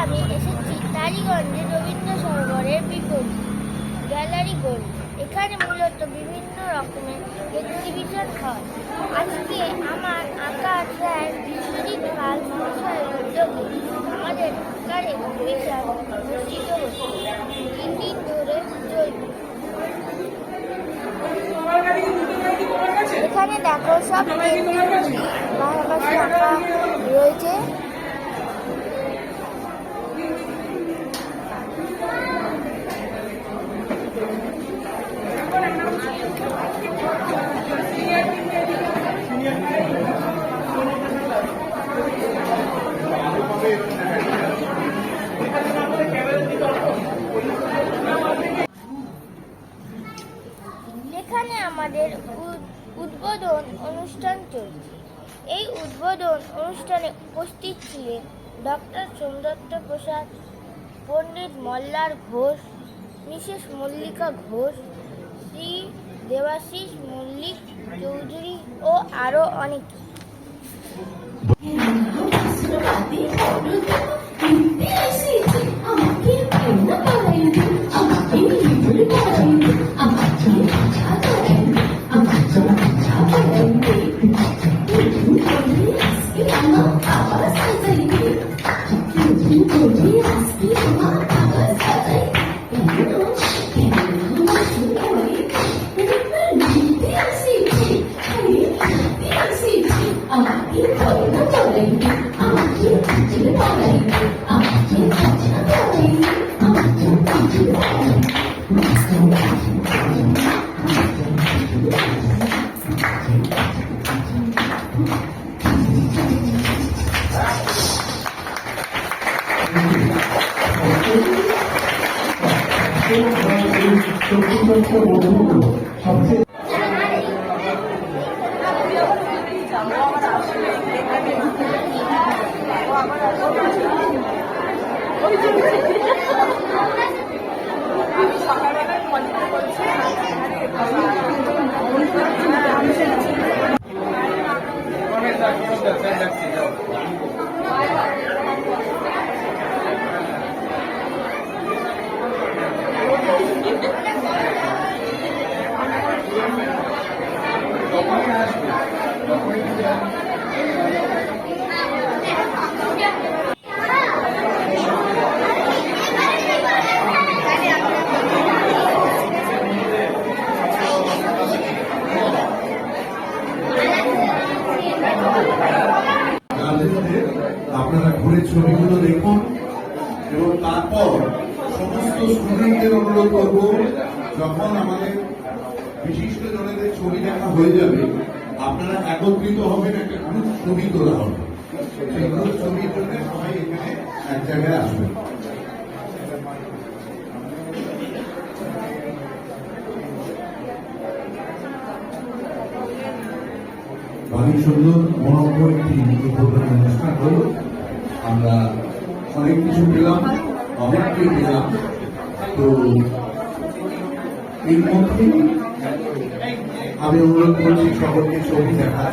আমি এসেছি টালিগঞ্জে রবীন্দ্র সরোবরের বিপরীত গ্যালারি গোল্ড। এখানে মূলত বিভিন্ন রকমের এক্সিবিশন হয়। আজকে আমার আঁকা স্যার বিশ্বজিৎ পাল মহাশয়ের উদ্যোগে আমাদের আঁকার এক্সিবিশন অনুষ্ঠিত হচ্ছে 3 দিন ধরে চলবে। এখানে দেখো সব বাংলাভাষী আঁকা রয়েছে। এখানে আমাদের উদ্বোধন অনুষ্ঠান চলছে। এই উদ্বোধন অনুষ্ঠানে উপস্থিত ছিলেন ডক্টর সোমদত্ত প্রসাদ, পণ্ডিত মল্লার ঘোষ, মিসেস মল্লিকা ঘোষ, শ্রী দেবাশিস মল্লিক চৌধুরী ও আরও অনেকে। আপনারা ঘুরে ছবিগুলো দেখুন এবং তারপর সমস্ত স্টুডেন্টদের অনুরোধ করব, যখন আমাদের বিশিষ্ট জনেদের ছবি দেখা হয়ে যাবে আপনারা একত্রিত হবেন, একটা গ্রুপ ছবি তোলা হবে। সেই গ্রুপ ছবির জন্য সবাই এখানে এক জায়গায় আসবেন। অনেক সুন্দর মনোজ্ঞ একটি উদ্বোধনী অনুষ্ঠান হল। আমরা অনেক কিছু পেলাম, অনেককে পেলাম। তো এর মধ্যে আমি অনুরোধ করছি সকলকে ছবি দেখা।